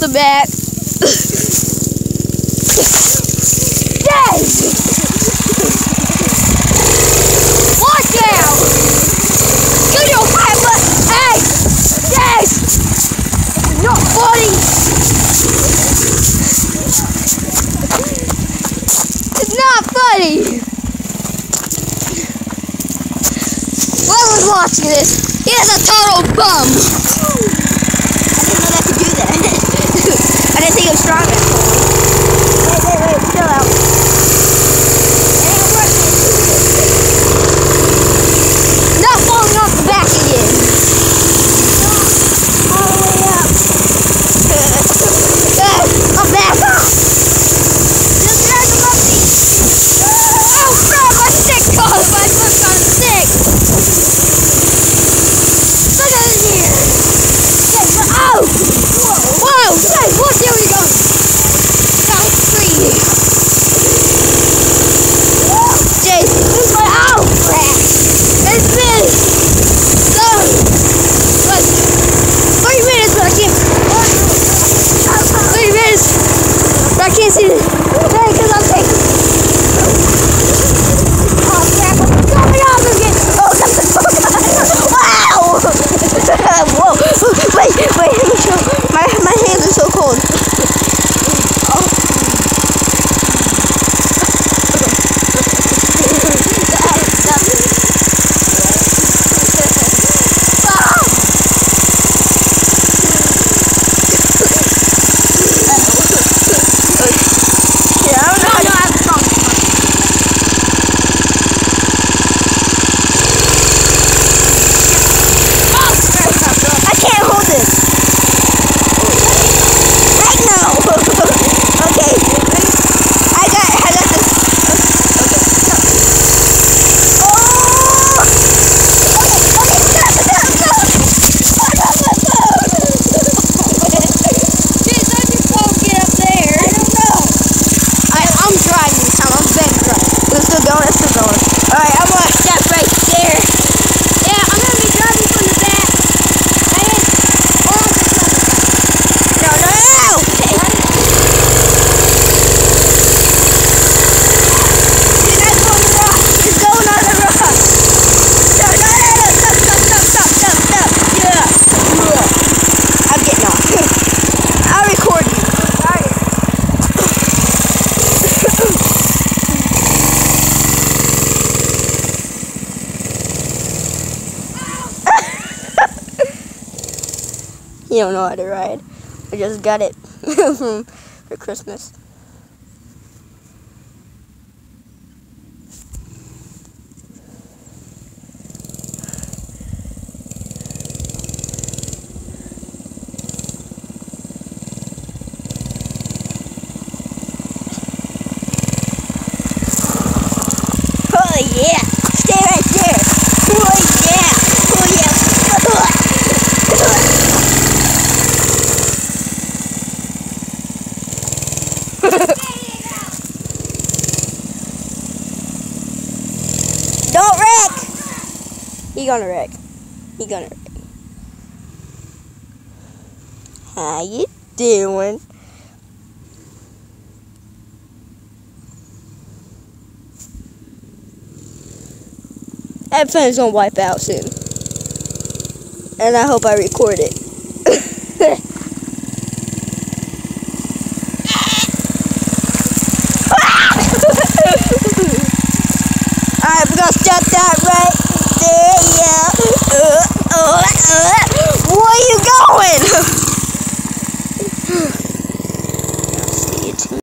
the back. Yes! Watch out! Get your camera! Hey! Yes! Not funny! It's not funny! Whoever's watching this, he is a total bum! I didn't know that could do that. I didn't think it was strong enough. Wait, chill out. It ain't working. Not falling off the back again. All the way up. I'm back up. Just drag him up me. Oh crap, my stick caught. My foot's on the stick. Look at it here. Oh! Whoa! Guys, watch where we're going. That was free. Jason, this is my crap. It's been 30 minutes, but I can't. 30 minutes, but I can't see this. Because I'm taking. Oh crap! I'm coming off again. Oh wow! Whoa! Wait, let me show. My hands are so cold. Alright, I'm gonna step right there. Yeah, I'm gonna be driving from the back. And on the front. No! You're not going the rock. You're going on the rock. No. Stop. Yeah. I'm getting off. I'll record you. Alright. You don't know how to ride. I just got it for Christmas. Oh yeah! Stay right there! Oh yeah! Don't wreck! He gonna wreck. How you doing? That phone's gonna wipe out soon. And I hope I record it. Alright, we're gonna start